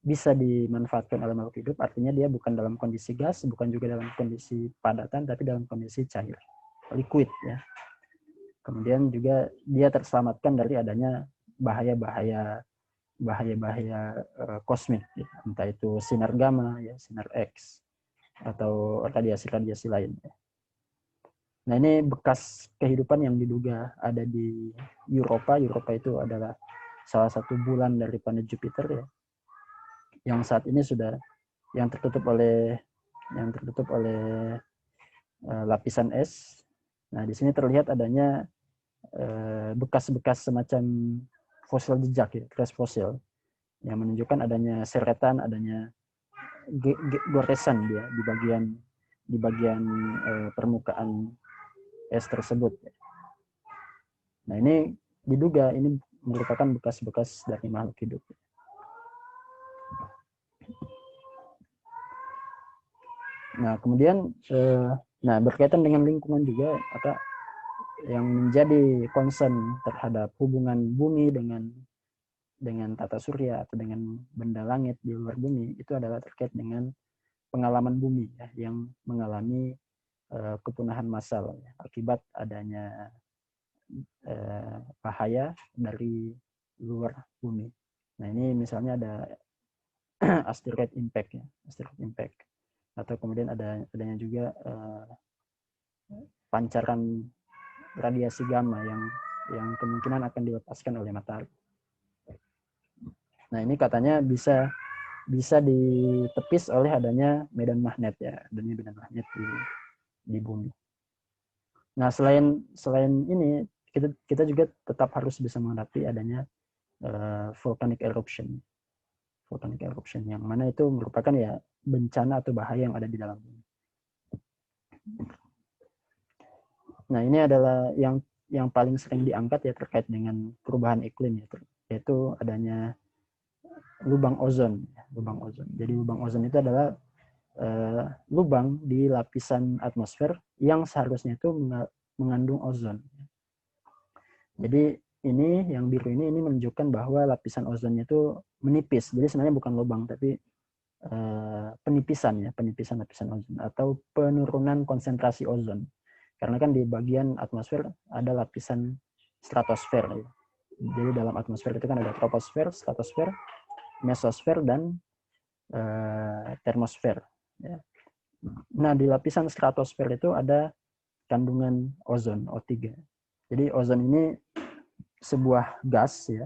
bisa dimanfaatkan oleh makhluk hidup, artinya dia bukan dalam kondisi gas, bukan juga dalam kondisi padatan, tapi dalam kondisi cair, liquid ya. Kemudian juga dia terselamatkan dari adanya bahaya-bahaya kosmik, ya. Entah itu sinar gamma, ya, sinar X, atau radiasi-radiasi lain. Ya. Nah, ini bekas kehidupan yang diduga ada di Europa. Europa itu adalah salah satu bulan dari planet Jupiter ya, yang saat ini sudah yang tertutup oleh lapisan es. Nah, di sini terlihat adanya bekas-bekas semacam fosil jejak ya, trace fosil, yang menunjukkan adanya seretan, adanya goresan dia di bagian permukaan es tersebut. Nah, ini diduga ini merupakan bekas-bekas dari makhluk hidup. Nah, kemudian berkaitan dengan lingkungan juga, yang menjadi concern terhadap hubungan bumi dengan tata surya atau dengan benda langit di luar bumi, itu adalah terkait dengan pengalaman bumi ya, yang mengalami kepunahan massal ya, akibat adanya bahaya dari luar bumi. Nah, ini misalnya ada asteroid impact ya, asteroid impact. Atau kemudian adanya juga pancaran radiasi gamma yang kemungkinan akan dilepaskan oleh matahari. Nah, ini katanya bisa ditepis oleh adanya medan magnet ya, adanya medan magnet di bumi. Nah, selain ini kita juga tetap harus bisa menghadapi adanya volcanic eruption. Volcanic eruption yang mana itu merupakan ya bencana atau bahaya yang ada di dalam bumi. Nah, ini adalah yang paling sering diangkat ya terkait dengan perubahan iklim ya, yaitu adanya lubang ozon. Lubang ozon. Jadi lubang ozon itu adalah lubang di lapisan atmosfer yang seharusnya itu mengandung ozon. Jadi ini yang biru ini menunjukkan bahwa lapisan ozonnya itu menipis. Jadi sebenarnya bukan lubang tapi penipisan lapisan ozon atau penurunan konsentrasi ozon. Karena kan di bagian atmosfer ada lapisan stratosfer. Ya. Jadi dalam atmosfer itu kan ada troposfer, stratosfer, mesosfer, dan termosfer. Ya. Nah, di lapisan stratosfer itu ada kandungan ozon, O3. Jadi ozon ini sebuah gas ya,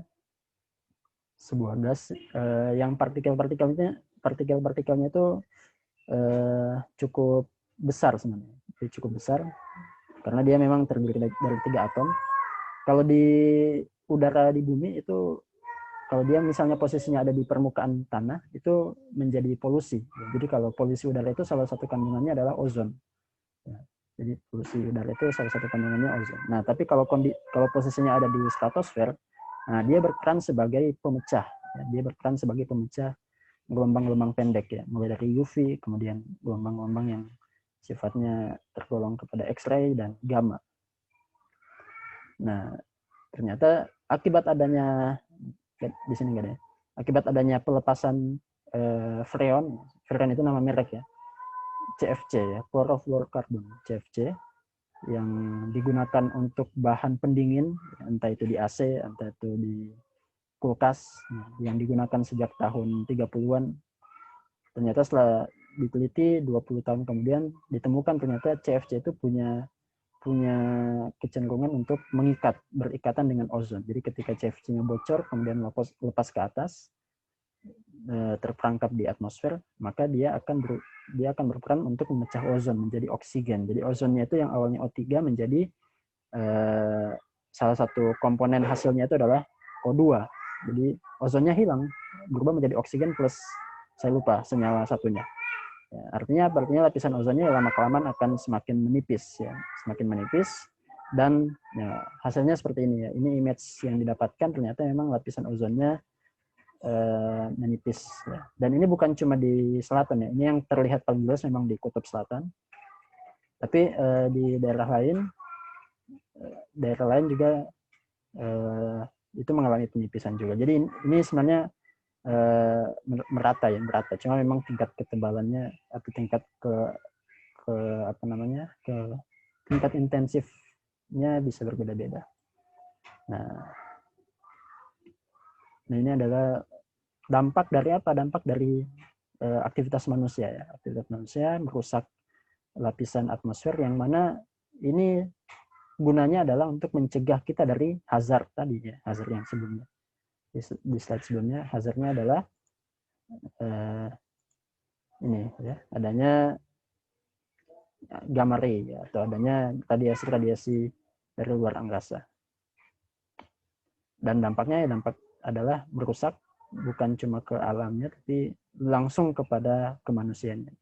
yang partikel-partikelnya itu cukup besar sebenarnya. Jadi cukup besar karena dia memang terdiri dari 3 atom. Kalau di udara di bumi itu, kalau dia misalnya posisinya ada di permukaan tanah, itu menjadi polusi. Jadi kalau polusi udara itu salah satu kandungannya adalah ozon. Jadi polusi udara itu salah satu kandungannya ozon. Nah, tapi kalau posisinya ada di stratosfer, nah dia berperan sebagai pemecah. Dia berperan sebagai pemecah gelombang-gelombang pendek ya, mulai dari UV, kemudian gelombang-gelombang yang sifatnya tergolong kepada X-ray dan gamma. Nah, ternyata akibat adanya di sini enggak ada. Akibat adanya pelepasan freon itu nama merek ya, CFC ya, chlorofluorocarbon, CFC, yang digunakan untuk bahan pendingin, entah itu di AC, entah itu di kulkas, yang digunakan sejak tahun 30-an. Ternyata setelah diteliti 20 tahun kemudian ditemukan ternyata CFC itu punya kecenderungan untuk berikatan dengan ozon. Jadi ketika CFC-nya bocor kemudian lepas ke atas, terperangkap di atmosfer, maka dia akan berperan untuk memecah ozon menjadi oksigen. Jadi ozonnya itu yang awalnya O3 menjadi salah satu komponen hasilnya itu adalah O2. Jadi ozonnya hilang, berubah menjadi oksigen plus saya lupa senyawa satunya. Ya, artinya lapisan ozonnya lama-kelamaan akan semakin menipis ya, dan ya, hasilnya seperti ini ya. Ini image yang didapatkan, ternyata memang lapisan ozonnya menipis ya. Dan ini bukan cuma di selatan ya. Ini yang terlihat paling jelas memang di kutub selatan. Tapi di daerah lain juga itu mengalami penipisan juga. Jadi ini sebenarnya merata. Cuma memang tingkat ketebalannya atau tingkat tingkat intensifnya bisa berbeda-beda. Nah, ini adalah dampak dari apa? Dampak dari aktivitas manusia ya. Aktivitas manusia merusak lapisan atmosfer yang mana ini gunanya adalah untuk mencegah kita dari hazard tadi ya, hazard yang sebelumnya. Di slide sebelumnya hazardnya adalah ini ya, adanya gamma ray ya, atau adanya radiasi dari luar angkasa. Dan dampaknya dampak adalah merusak bukan cuma ke alamnya tapi langsung kepada kemanusiaannya.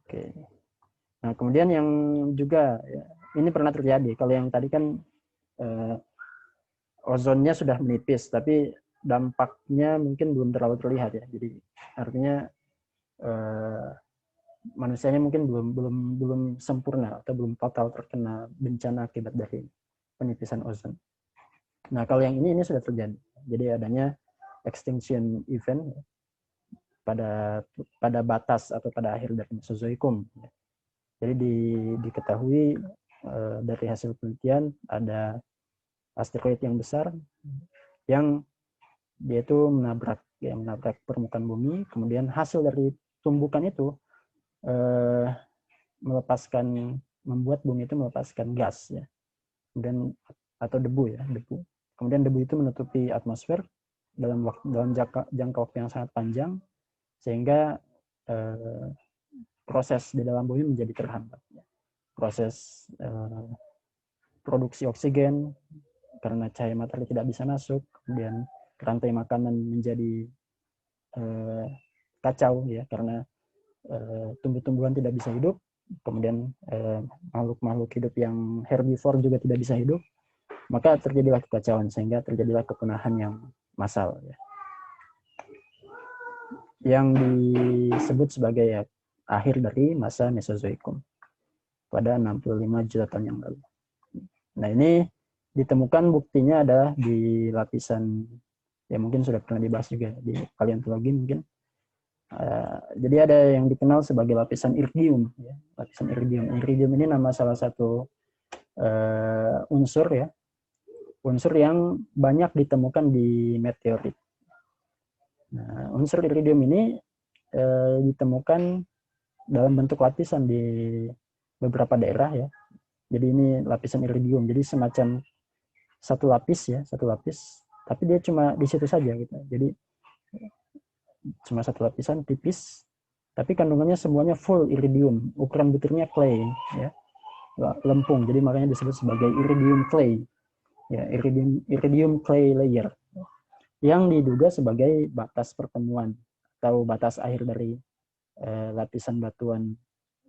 Oke. Nah, kemudian yang juga ya, ini pernah terjadi. Kalau yang tadi kan ozonnya sudah menipis, tapi dampaknya mungkin belum terlalu terlihat ya. Jadi artinya manusianya mungkin belum sempurna atau belum total terkena bencana akibat dari penipisan ozon. Nah, kalau yang ini sudah terjadi. Jadi adanya extinction event pada batas atau pada akhir dari Mesozoikum. Jadi diketahui dari hasil penelitian ada asteroid yang besar yang dia itu menabrak permukaan bumi, kemudian hasil dari tumbukan itu membuat bumi itu melepaskan gas ya, kemudian atau debu ya, debu. Kemudian debu itu menutupi atmosfer dalam jangka waktu yang sangat panjang, sehingga proses di dalam bumi menjadi terhambat. Proses produksi oksigen karena cahaya matahari tidak bisa masuk, kemudian rantai makanan menjadi kacau ya, karena tumbuh-tumbuhan tidak bisa hidup, kemudian makhluk-makhluk hidup yang herbivore juga tidak bisa hidup, maka terjadilah kekacauan sehingga terjadilah kepunahan yang massal ya. Yang disebut sebagai ya, akhir dari masa Mesozoikum pada 65 juta tahun yang lalu. Nah, ini ditemukan buktinya adalah di lapisan, ya mungkin sudah pernah dibahas juga di paleontologi mungkin. Jadi ada yang dikenal sebagai lapisan iridium. Ya. Lapisan iridium. Iridium ini nama salah satu unsur ya, unsur yang banyak ditemukan di meteorit. Nah, unsur iridium ini ditemukan dalam bentuk lapisan di beberapa daerah ya. Jadi ini lapisan iridium. Jadi semacam satu lapis, tapi dia cuma di situ saja gitu. Jadi cuma satu lapisan tipis, tapi kandungannya semuanya full iridium. Ukuran butirnya clay ya. Lempung. Jadi makanya disebut sebagai iridium clay. Ya, iridium clay layer. Yang diduga sebagai batas pertemuan atau batas akhir dari lapisan batuan,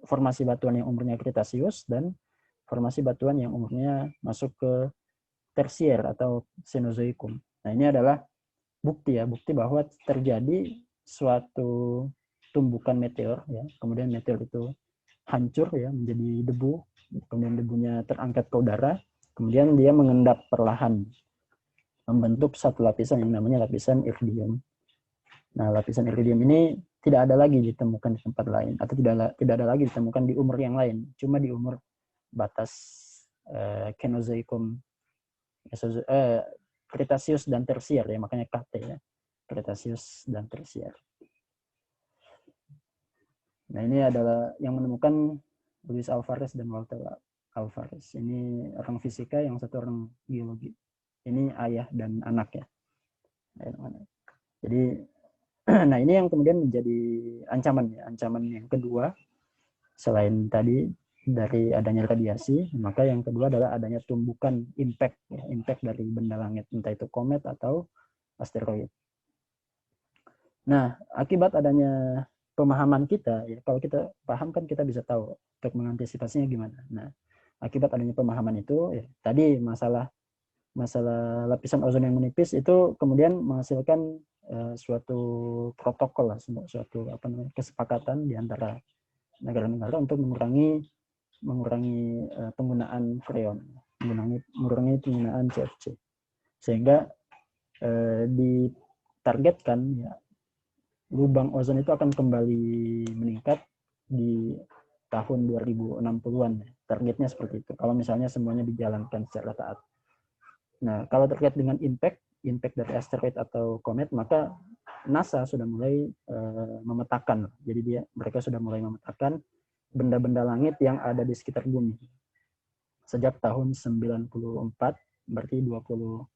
formasi batuan yang umurnya Kretasius dan formasi batuan yang umurnya masuk ke tersier atau Cenozoikum. Nah, ini adalah bukti bahwa terjadi suatu tumbukan meteor ya, kemudian meteor itu hancur ya menjadi debu, kemudian debunya terangkat ke udara, kemudian dia mengendap perlahan membentuk satu lapisan yang namanya lapisan iridium. Nah, lapisan iridium ini tidak ada lagi ditemukan di tempat lain atau tidak ada lagi ditemukan di umur yang lain, cuma di umur batas Kenozoikum, Kretasius dan Tersier ya, makanya KT ya, Kretasius dan Tersier. Nah, ini adalah yang menemukan Luis Alvarez dan Walter Alvarez. Ini orang fisika, yang satu orang geologi. Ini ayah dan anak ya. Jadi, nah ini yang kemudian menjadi ancaman ya. Ancaman yang kedua, selain tadi dari adanya radiasi, maka yang kedua adalah adanya tumbukan impact ya, impact dari benda langit, entah itu komet atau asteroid. Nah, akibat adanya pemahaman kita ya, kalau kita paham kan kita bisa tahu untuk mengantisipasinya gimana. Nah, akibat adanya pemahaman itu ya, tadi masalah lapisan ozon yang menipis itu kemudian menghasilkan suatu protokol lah, suatu kesepakatan di antara negara-negara untuk mengurangi penggunaan freon, mengurangi penggunaan CFC, sehingga ditargetkan ya lubang ozon itu akan kembali meningkat di tahun 2060-an. Targetnya seperti itu, kalau misalnya semuanya dijalankan secara taat. Nah, kalau terkait dengan impact dari asteroid atau komet, maka NASA sudah mulai memetakan. Jadi mereka sudah mulai memetakan benda-benda langit yang ada di sekitar bumi. Sejak tahun 94, berarti 26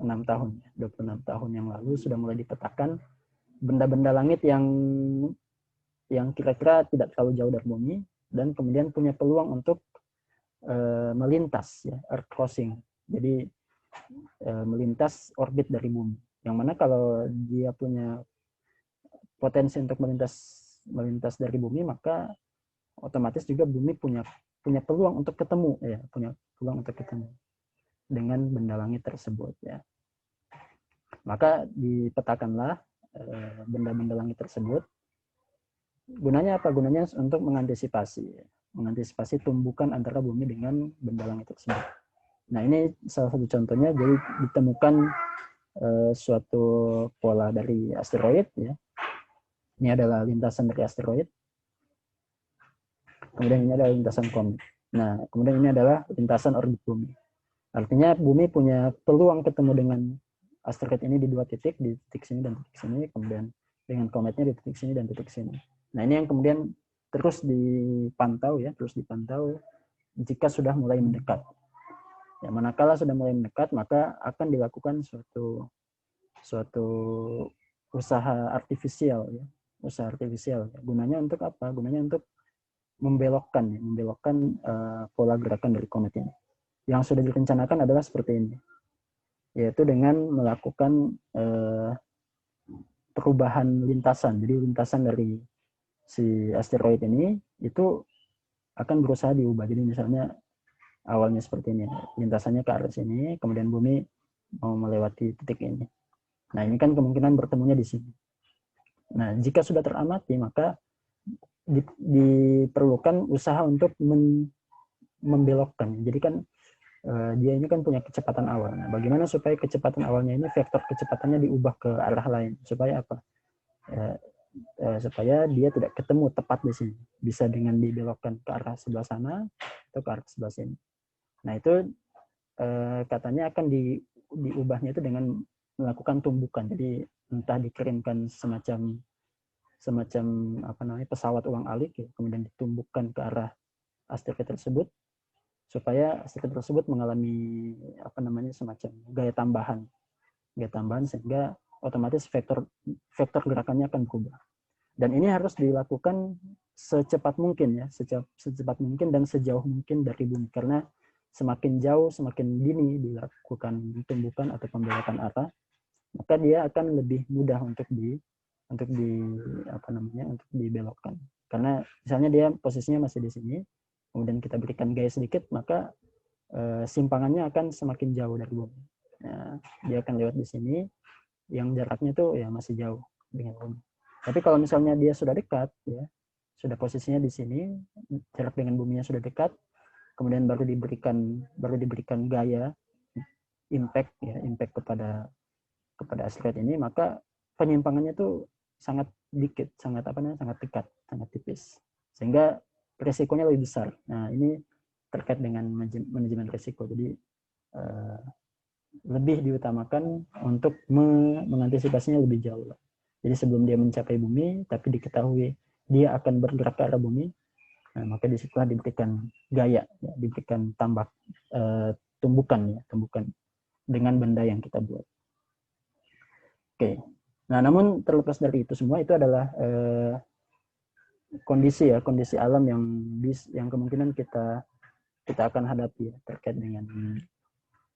tahun. 26 tahun yang lalu sudah mulai dipetakan benda-benda langit yang kira-kira tidak terlalu jauh dari bumi dan kemudian punya peluang untuk melintas ya, Earth crossing. Jadi melintas orbit dari bumi. Yang mana kalau dia punya potensi untuk melintas dari bumi, maka otomatis juga bumi punya peluang untuk ketemu ya, punya peluang untuk ketemu dengan benda langit tersebut ya. Maka dipetakanlah benda-benda langit tersebut. Gunanya apa? Gunanya untuk mengantisipasi tumbukan antara bumi dengan benda langit tersebut. Nah, ini salah satu contohnya. Jadi ditemukan suatu pola dari asteroid ya. Ini adalah lintasan dari asteroid. Kemudian ini adalah lintasan komet. Nah, kemudian ini adalah lintasan orbit bumi. Artinya bumi punya peluang ketemu dengan asteroid ini di 2 titik, di titik sini dan titik sini, kemudian dengan kometnya di titik sini dan titik sini. Nah, ini yang kemudian terus dipantau ya, terus dipantau jika sudah mulai mendekat. Ya, manakala sudah mulai mendekat, maka akan dilakukan suatu usaha artifisial ya, usaha artifisial. Gunanya untuk apa? Gunanya untuk membelokkan pola gerakan dari komet ini. Yang sudah direncanakan adalah seperti ini, yaitu dengan melakukan perubahan lintasan. Jadi lintasan dari si asteroid ini itu akan berusaha diubah. Jadi misalnya awalnya seperti ini, lintasannya ke arah sini, kemudian bumi mau melewati titik ini. Nah, ini kan kemungkinan bertemunya di sini. Nah, jika sudah teramati, maka diperlukan usaha untuk membelokkan. Jadi kan dia ini kan punya kecepatan awal. Nah, bagaimana supaya kecepatan awalnya ini vektor kecepatannya diubah ke arah lain? Supaya apa? Supaya dia tidak ketemu tepat di sini. Bisa dengan dibelokkan ke arah sebelah sana atau ke arah sebelah sini. Nah, itu katanya akan diubahnya itu dengan melakukan tumbukan. Jadi entah dikirimkan semacam pesawat ulang alik ya, kemudian ditumbukan ke arah asteroid tersebut supaya asteroid tersebut mengalami semacam gaya tambahan sehingga otomatis vektor gerakannya akan berubah. Dan ini harus dilakukan secepat mungkin ya, secepat mungkin dan sejauh mungkin dari bumi, karena semakin jauh, semakin dini dilakukan tumbukan atau pembelokan arah, maka dia akan lebih mudah untuk dibelokkan. Karena misalnya dia posisinya masih di sini, kemudian kita berikan gaya sedikit, maka simpangannya akan semakin jauh dari bumi. Nah, dia akan lewat di sini, yang jaraknya tuh ya masih jauh dengan bumi. Tapi kalau misalnya dia sudah dekat, ya sudah posisinya di sini, jarak dengan buminya sudah dekat, kemudian baru diberikan gaya impact kepada asteroid ini, maka penyimpangannya tuh sangat dikit, sangat dekat, sangat tipis, sehingga resikonya lebih besar. Nah, ini terkait dengan manajemen risiko. Jadi lebih diutamakan untuk mengantisipasinya lebih jauh. Jadi sebelum dia mencapai bumi, tapi diketahui dia akan bergerak ke arah bumi, nah, maka disitulah diberikan gaya, ya, diberikan tumbukan dengan benda yang kita buat. Oke. Nah, namun terlepas dari itu semua, itu adalah kondisi alam yang kemungkinan kita akan hadapi ya, terkait dengan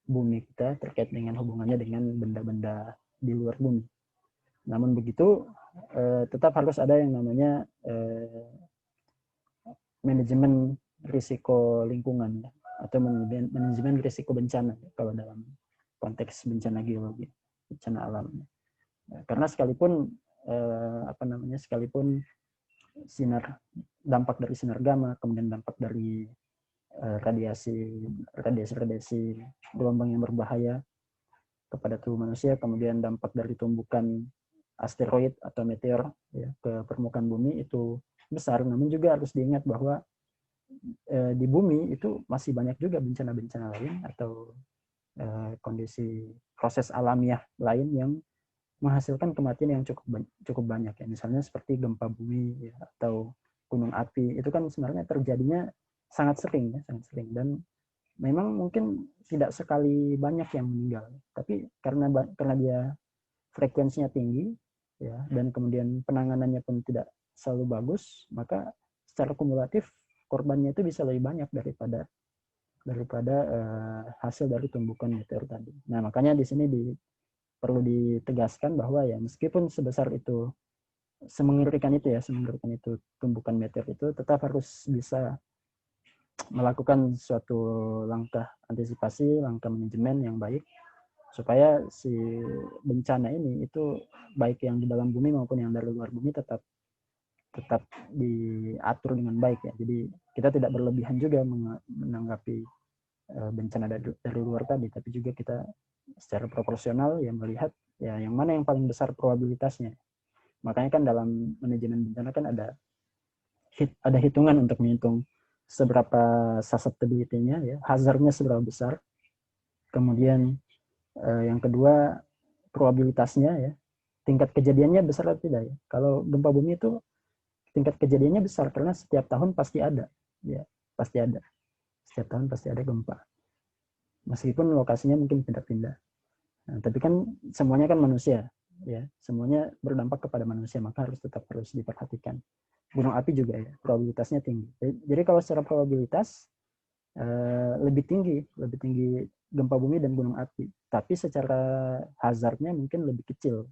bumi kita, terkait dengan hubungannya dengan benda-benda di luar bumi. Namun begitu, tetap harus ada yang namanya manajemen risiko lingkungan ya, atau manajemen risiko bencana ya, kalau dalam konteks bencana geologi, bencana alam. Karena sekalipun dampak dari sinar gamma, kemudian dampak dari radiasi gelombang yang berbahaya kepada tubuh manusia, kemudian dampak dari tumbukan asteroid atau meteor ya, ke permukaan bumi itu besar. Namun juga harus diingat bahwa di bumi itu masih banyak juga bencana-bencana lain atau kondisi proses alamiah lain yang menghasilkan kematian yang cukup banyak ya. Misalnya seperti gempa bumi ya, atau gunung api, itu kan sebenarnya terjadinya sangat sering dan memang mungkin tidak sekali banyak yang meninggal, tapi karena dia frekuensinya tinggi ya, dan kemudian penanganannya pun tidak selalu bagus, maka secara kumulatif korbannya itu bisa lebih banyak daripada hasil dari tumbukan meteor tadi. Nah, makanya di sini perlu ditegaskan bahwa ya meskipun semengerikan itu tumbukan meteor itu, tetap harus bisa melakukan suatu langkah antisipasi, langkah manajemen yang baik supaya si bencana ini itu baik yang di dalam bumi maupun yang dari luar bumi tetap diatur dengan baik ya. Jadi kita tidak berlebihan juga menanggapi bencana dari luar tadi, tapi juga kita secara proporsional ya melihat ya yang mana yang paling besar probabilitasnya. Makanya kan dalam manajemen bencana kan ada hitungan untuk menghitung seberapa susceptibility-nya ya, hazardnya seberapa besar. Kemudian yang kedua probabilitasnya ya, tingkat kejadiannya besar atau tidak ya. Kalau gempa bumi itu tingkat kejadiannya besar karena setiap tahun pasti ada, ya pasti ada. Setiap tahun pasti ada gempa. Meskipun lokasinya mungkin pindah-pindah. Nah, tapi kan semuanya kan manusia, ya semuanya berdampak kepada manusia, maka harus diperhatikan. Gunung api juga ya, probabilitasnya tinggi. Jadi kalau secara probabilitas lebih tinggi gempa bumi dan gunung api. Tapi secara hazardnya mungkin lebih kecil,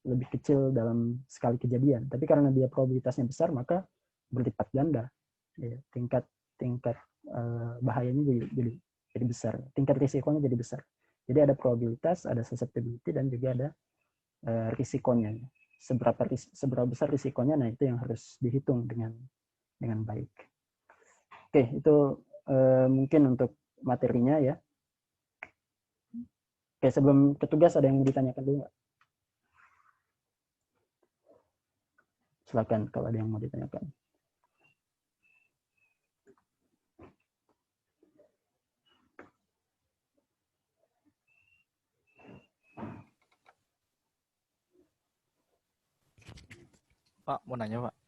lebih kecil dalam sekali kejadian. Tapi karena dia probabilitasnya besar, maka berlipat ganda. Ya, tingkat bahayanya jadi besar, tingkat risikonya jadi besar. Jadi ada probabilitas, ada susceptibility, dan juga ada risikonya. Seberapa besar risikonya, nah itu yang harus dihitung dengan baik. Oke, itu mungkin untuk materinya ya. Oke, sebelum ke tugas ada yang mau ditanyakan dulu nggak? Silakan kalau ada yang mau ditanyakan. Pak, mau nanya Pak.